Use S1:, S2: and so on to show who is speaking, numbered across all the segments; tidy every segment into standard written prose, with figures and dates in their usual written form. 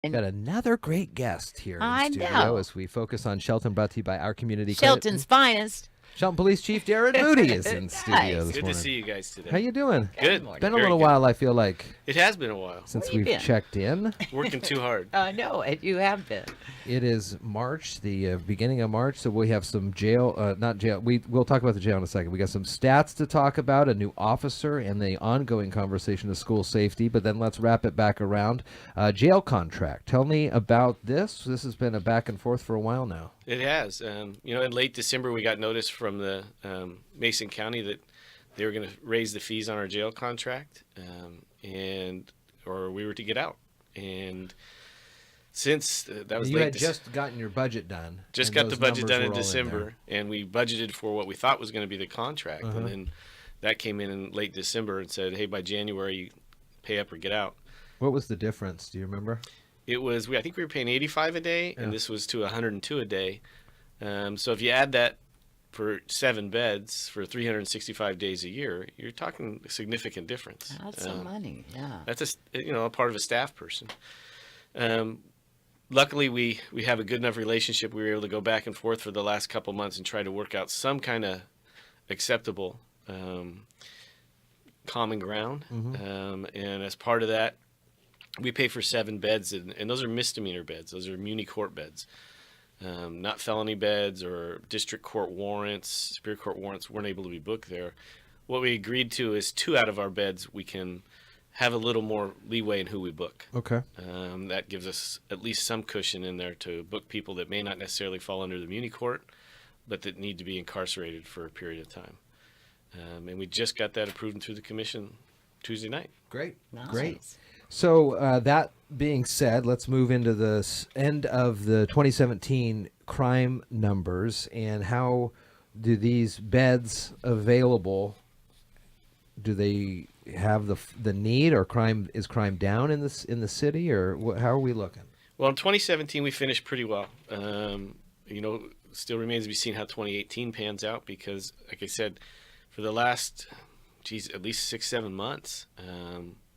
S1: And
S2: Got another great guest here in
S1: I
S2: studio
S1: know.
S2: as we focus on Shelton, brought to you by our community.
S1: Shelton's finest.
S2: Shelton Police Chief Darrin Moody is in studio this
S3: Good
S2: morning.
S3: to see you guys today.
S2: How you doing?
S3: Good.
S1: morning.
S2: Been a
S3: Very
S2: little
S3: good.
S2: while, I feel like,
S3: It has been a while.
S2: since
S1: Where you
S2: we've
S1: been?
S2: checked in.
S3: Working too hard.
S1: I know it. You have been.
S2: It is March, the beginning of March, so we have some not jail. We'll talk about the jail in a second. We got some stats to talk about, a new officer, and the ongoing conversation of school safety. But then let's wrap it back around. Jail contract. Tell me about this. This has been a back and forth for a while now.
S3: It has. In late December, we got notice from the Mason County that they were going to raise the fees on our jail contract, or we were to get out. And since that was
S2: You
S3: late
S2: had just gotten your budget done.
S3: just
S2: and
S3: got the
S2: those
S3: budget
S2: numbers
S3: done
S2: were
S3: in
S2: all there.
S3: December, and we budgeted for what we thought was going to be the contract.
S2: Uh-huh.
S3: And then that came in late December and said, hey, by January, you pay up or get out.
S2: What was the difference? Do you remember?
S3: It was, I think we were paying $85 a day, and this was to $102 a day. So if you add that for 7 beds for 365 days a year, you're talking a significant difference.
S1: That's some money. Yeah.
S3: That's a part of a staff person. Luckily, we have a good enough relationship. We were able to go back and forth for the last couple months and try to work out some kind of acceptable common ground.
S2: Mm-hmm.
S3: And as part of that, we pay for 7 beds, and those are misdemeanor beds. Those are muni court beds, not felony beds or district court warrants. Superior court warrants weren't able to be booked there. What we agreed to is 2 out of our beds we can have a little more leeway in who we book.
S2: Okay.
S3: That gives us at least some cushion in there to book people that may not necessarily fall under the muni court, but that need to be incarcerated for a period of time. And we just got that approved through the commission Tuesday night.
S2: Great.
S1: Nice.
S2: Great. So that being said, let's move into the end of the 2017 crime numbers and how do these beds available? Do they have the need, or is crime down in the city, or how are we looking?
S3: Well, in 2017 we finished pretty well. Still remains to be seen how 2018 pans out because, like I said, for the last, at least 6-7 months,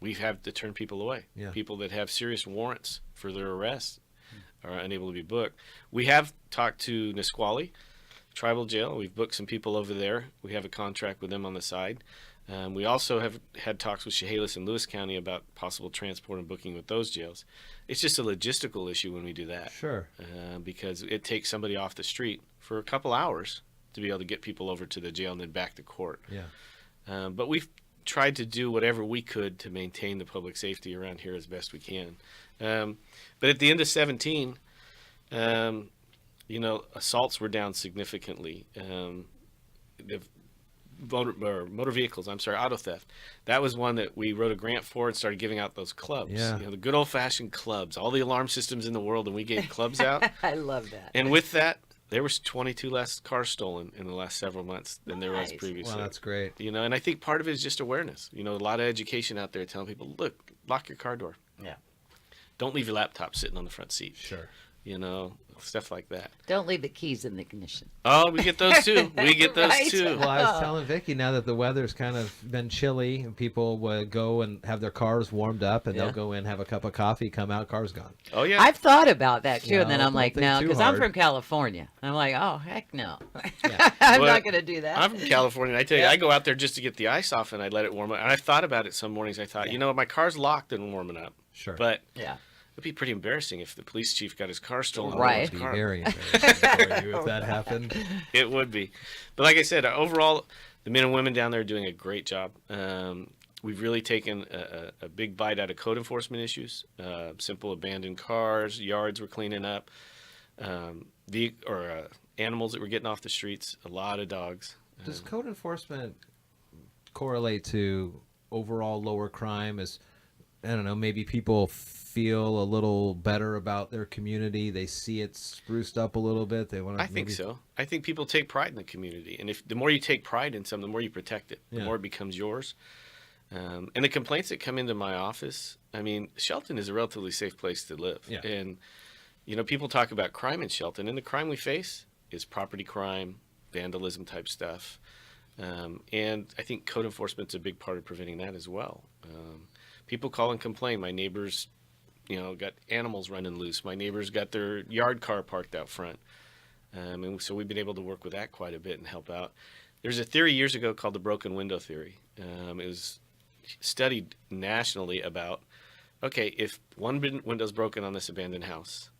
S3: we've had to turn people away.
S2: Yeah.
S3: People that have serious warrants for their arrest are unable to be booked. We have talked to Nisqually Tribal Jail. We've booked some people over there. We have a contract with them on the side. We also have had talks with Chehalis and Lewis County about possible transport and booking with those jails. It's just a logistical issue when we do that.
S2: Sure.
S3: Because it takes somebody off the street for a couple hours to be able to get people over to the jail and then back to court.
S2: Yeah.
S3: But we've tried to do whatever we could to maintain the public safety around here as best we can. But at the end of 17, assaults were down significantly. Motor vehicles, auto theft. That was one that we wrote a grant for and started giving out those clubs.
S2: Yeah.
S3: The good old-fashioned clubs, all the alarm systems in the world, and we gave clubs out.
S1: I love that.
S3: And with that, there was 22 less cars stolen in the last several months than there was
S1: Nice.
S3: previously.
S2: Wow, that's great.
S3: And I think part of it is just awareness. A lot of education out there telling people, look, lock your car door.
S1: Yeah.
S3: Don't leave your laptop sitting on the front seat.
S2: Sure.
S3: Stuff like that.
S1: Don't leave the keys in the ignition.
S3: Oh, we get those too. We get those
S1: Right.
S3: too.
S2: Well, I was telling Vicki, now that the weather's kind of been chilly, and people would go and have their cars warmed up, and
S1: Yeah.
S2: they'll go in, have a cup of coffee, come out, car's gone.
S3: Oh, yeah.
S1: I've thought about that too,
S2: No,
S1: and then I'm
S2: don't
S1: like,
S2: think
S1: no,
S2: too
S1: because I'm
S2: hard.
S1: from California. I'm like, oh heck no,
S2: Yeah.
S1: I'm
S3: Well,
S1: not going to do that.
S3: I'm from California, and I tell you,
S1: Yeah.
S3: I go out there just to get the ice off, and I let it warm up. And I thought about it some mornings. I thought, my car's locked and warming up.
S2: Sure.
S3: But
S1: Yeah.
S3: it'd be pretty embarrassing if the police chief got his car stolen.
S1: Right.
S2: It would be very embarrassing for you if that happened.
S3: It would be. But like I said, overall, the men and women down there are doing a great job. We've really taken a big bite out of code enforcement issues. Simple abandoned cars, yards we're cleaning up, animals that we're getting off the streets, a lot of dogs.
S2: Does code enforcement correlate to overall lower crime? As I don't know, maybe people feel a little better about their community. They see it spruced up a little bit. They want to.
S3: I think so. I think people take pride in the community, and if the more you take pride in something, the more you protect it, the
S2: Yeah.
S3: more it becomes yours. And the complaints that come into my office, Shelton is a relatively safe place to live.
S2: Yeah.
S3: And people talk about crime in Shelton, and the crime we face is property crime, vandalism type stuff. And I think code enforcement's a big part of preventing that as well. People call and complain. My neighbors, got animals running loose. My neighbors got their yard car parked out front. And so we've been able to work with that quite a bit and help out. There's a theory years ago called the broken window theory. It was studied nationally about, okay, if one window's broken on this abandoned house,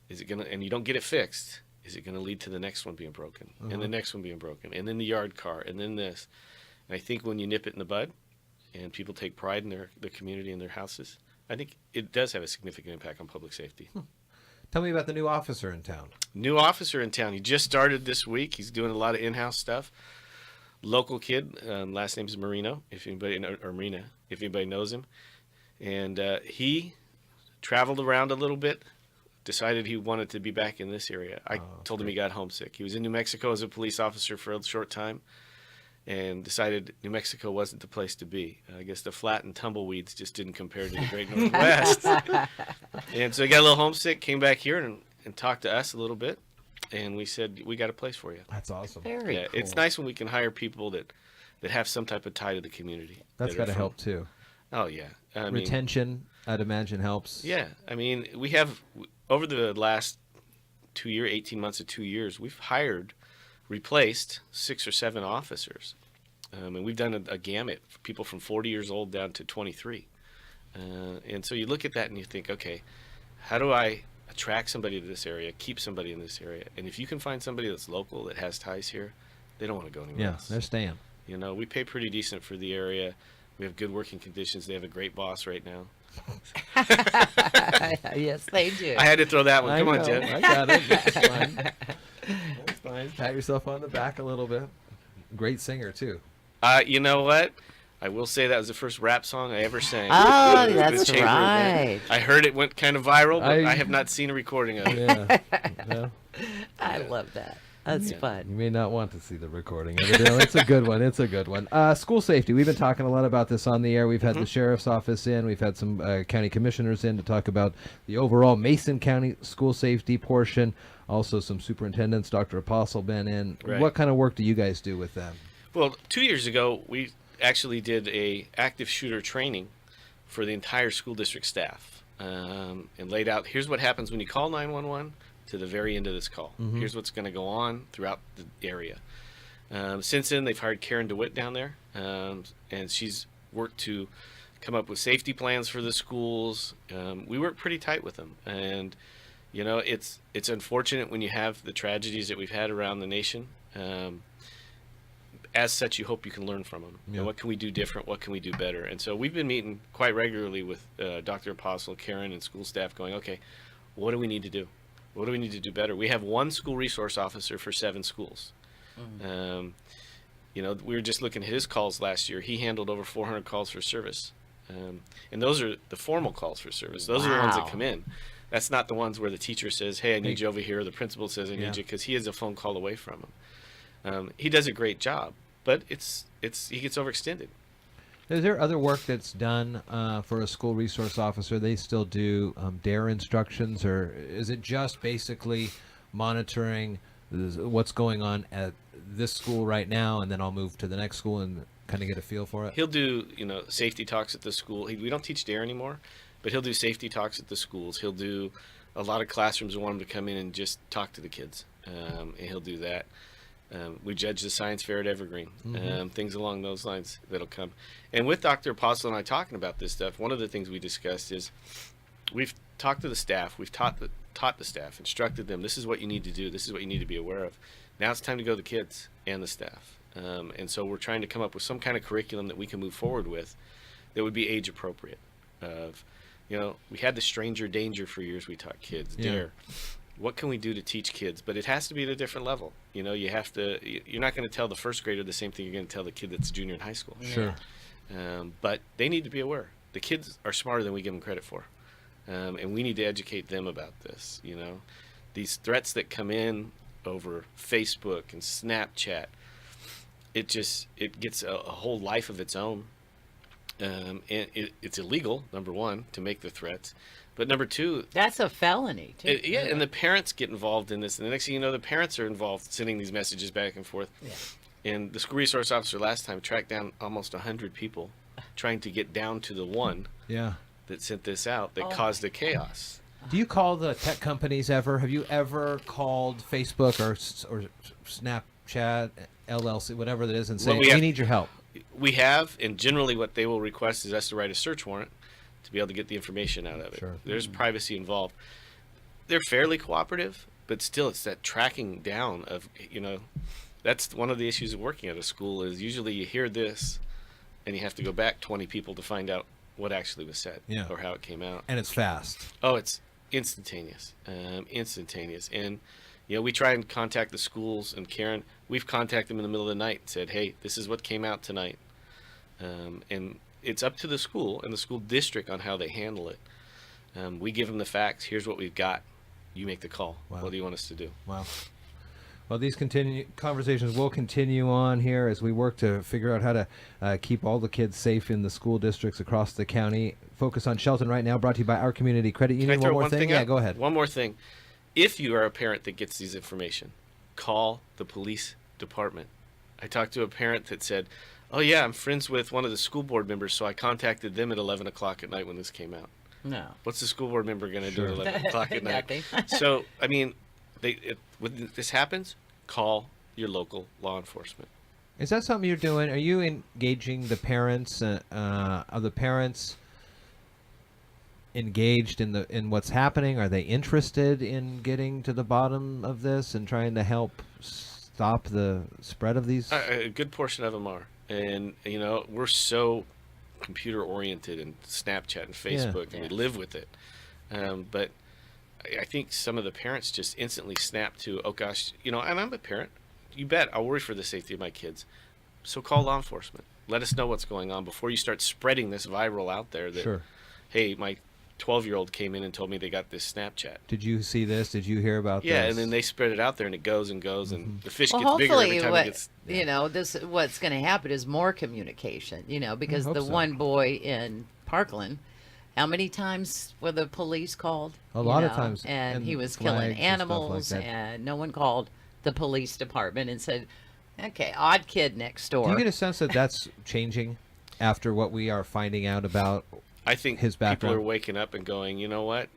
S3: is it gonna, and you don't get it fixed, is it gonna lead to the next one being broken, and the next one being broken, and then the yard car, and then this? And I think when you nip it in the bud, and people take pride in their community and their houses, I think it does have a significant impact on public safety.
S2: Tell me about the new officer in town.
S3: New officer in town. He just started this week. He's doing a lot of in-house stuff. Local kid. Last name is Marino, or Marina, if anybody knows him. And he traveled around a little bit, decided he wanted to be back in this area. I told him he got homesick. He was in New Mexico as a police officer for a short time and decided New Mexico wasn't the place to be. I guess the flat and tumbleweeds just didn't compare to the great Northwest. And so he got a little homesick, came back here and talked to us a little bit. And we said, we got a place for you.
S2: That's awesome.
S1: Very cool.
S3: It's nice when we can hire people that have some type of tie to the community.
S2: That's got to help too.
S3: Oh, yeah.
S2: Retention, I'd imagine, helps.
S3: Yeah. I mean, we have, over the last 18 months to 2 years, we've replaced 6 or 7 officers. And we've done a gamut for people from 40 years old down to 23. And so you look at that and you think, okay, how do I attract somebody to this area, keep somebody in this area? And if you can find somebody that's local, that has ties here, they don't want to go anywhere else.
S2: They're staying.
S3: We pay pretty decent for the area. We have good working conditions. They have a great boss right now.
S1: Yes, they do.
S3: I had to throw that one. Come on, Jen.
S2: I got it. That's fine. That's fine. Pat yourself on the back a little bit. Great singer, too.
S3: You know what? I will say that was the first rap song I ever sang.
S1: Oh,
S3: It was
S1: that's
S3: the Chamber event.
S1: right.
S3: I heard it went kind of viral, but I have not seen a recording of it.
S2: Yeah. No,
S1: I love that. That's
S2: you
S1: fun.
S2: may not want to see the recording of it. It's a good one. It's a good one. School safety. We've been talking a lot about this on the air. We've had the sheriff's office in. We've had some county commissioners in to talk about the overall Mason County school safety portion. Also some superintendents, Dr. Apostle, been in.
S3: Right.
S2: What kind of work do you guys do with them?
S3: Well, 2 years ago, we actually did a active shooter training for the entire school district staff, and laid out, here's what happens when you call 911 to the very end of this call. Here's what's going to go on throughout the area. Since then, they've hired Karen DeWitt down there, and she's worked to come up with safety plans for the schools. We work pretty tight with them, and it's unfortunate when you have the tragedies that we've had around the nation. As such, you hope you can learn from them.
S2: Yeah.
S3: And what can we do different? What can we do better? And so we've been meeting quite regularly with Dr. Apostle, Karen, and school staff going, okay, what do we need to do? What do we need to do better? We have one school resource officer for 7 schools. We were just looking at his calls last year. He handled over 400 calls for service. And those are the formal calls for service. Those are the ones that come in. That's not the ones where the teacher says, hey, I need you over here, or the principal says, I need you, because he is a phone call away from him. He does a great job, but he gets overextended.
S2: Is there other work that's done for a school resource officer? They still do DARE instructions, or is it just basically monitoring what's going on at this school right now, and then I'll move to the next school and kind of get a feel for it?
S3: He'll do, safety talks at the school. We don't teach DARE anymore, but he'll do safety talks at the schools. He'll do a lot of classrooms. We want him to come in and just talk to the kids, and he'll do that. We judge the science fair at Evergreen, things along those lines that'll come. And with Dr. Apostle and I talking about this stuff, one of the things we discussed is we've talked to the staff, we've taught the staff, instructed them, this is what you need to do, this is what you need to be aware of. Now it's time to go to the kids and the staff. And so we're trying to come up with some kind of curriculum that we can move forward with that would be age appropriate. We had the stranger danger for years we taught kids, DARE. What can we do to teach kids? But it has to be at a different level. You're not going to tell the first grader the same thing you're going to tell the kid that's junior in high school.
S2: Sure.
S3: But they need to be aware. The kids are smarter than we give them credit for. And we need to educate them about this. These threats that come in over Facebook and Snapchat, it gets a whole life of its own. And it's illegal, number one, to make the threats. But number two,
S1: that's a felony too.
S3: And the parents get involved in this, and the next thing you know, the parents are involved, sending these messages back and forth. Yeah. And the school resource officer last time tracked down almost 100 people, trying to get down to the one that sent this out that caused the chaos.
S2: Do you call the tech companies ever? Have you ever called Facebook or Snapchat, LLC, whatever it is, and say, we need your help?
S3: We have, and generally what they will request is us to write a search warrant to be able to get the information out of it.
S2: Sure.
S3: There's privacy involved. They're fairly cooperative, but still it's that tracking down of, that's one of the issues of working at a school is usually you hear this and you have to go back 20 people to find out what actually was said or how it came out.
S2: And it's fast.
S3: Oh, it's instantaneous. And, we try and contact the schools, and Karen, we've contacted them in the middle of the night and said, hey, this is what came out tonight. And it's up to the school and the school district on how they handle it. We give them the facts. Here's what we've got. You make the call. Wow. What do you want us to do?
S2: Wow. Well, these conversations will continue on here as we work to figure out how to keep all the kids safe in the school districts across the county. Focus on Shelton right now, brought to you by our community credit union.
S3: Can I throw
S2: one more thing? Yeah, go ahead.
S3: One more thing. If you are a parent that gets these information, call the police department. I talked to a parent that said, oh, yeah, I'm friends with one of the school board members, so I contacted them at 11 o'clock at night when this came out.
S1: No.
S3: What's the school board member going to do at 11 o'clock at night?
S1: Nothing.
S3: So, I mean, when this happens, call your local law enforcement.
S2: Is that something you're doing? Are you engaging the parents? Are the parents engaged in what's happening? Are they interested in getting to the bottom of this and trying to help stop the spread of these?
S3: A good portion of them are. And, we're so computer oriented and Snapchat and Facebook and we live with it. But I think some of the parents just instantly snap to, oh gosh, and I'm a parent. You bet I'll worry for the safety of my kids. So call law enforcement. Let us know what's going on before you start spreading this viral out there that, hey, my 12-year-old came in and told me they got this Snapchat.
S2: Did you see this? Did you hear about this?
S3: Yeah, and then they spread it out there and it goes and goes and the fish gets bigger every time it gets...
S1: what's going to happen is more communication, because the one boy in Parkland, how many times were the police called?
S2: A lot of times.
S1: And he was killing animals and no one called the police department and said, okay, odd kid next door.
S2: Do you get a sense that that's changing after what we are finding out about
S3: I think
S2: his background?
S3: People are waking up and going, you know what?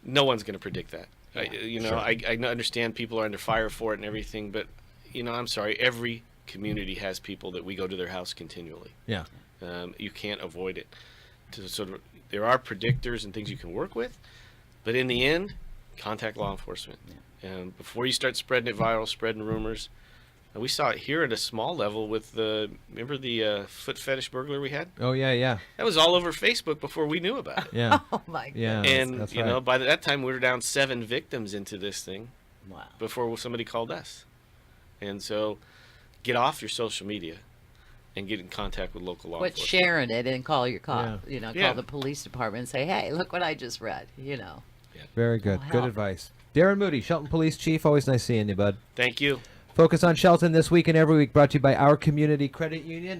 S3: No one's going to predict that.
S1: Yeah.
S3: I understand people are under fire for it and everything, but, I'm sorry, every community has people that we go to their house continually.
S2: Yeah.
S3: You can't avoid it. There are predictors and things you can work with, but in the end, contact law enforcement. Yeah. And before you start spreading it viral, spreading rumors, we saw it here at a small level with remember the foot fetish burglar we had?
S2: Oh, yeah.
S3: That was all over Facebook before we knew about it.
S2: Yeah.
S1: Oh, my God.
S2: Yeah,
S3: and,
S2: that's right.
S3: by that time, we were down 7 victims into this thing.
S1: Wow.
S3: Before somebody called us. And so get off your social media and get in contact with local law enforcement.
S1: Sharing it and call your call,
S3: Yeah.
S1: call the police department and say, hey, look what I just read,
S3: Yeah.
S2: Very good. Good advice. Darrin Moody, Shelton Police Chief. Always nice seeing you, bud.
S3: Thank you.
S2: Focus on Shelton this week and every week, brought to you by our community credit union.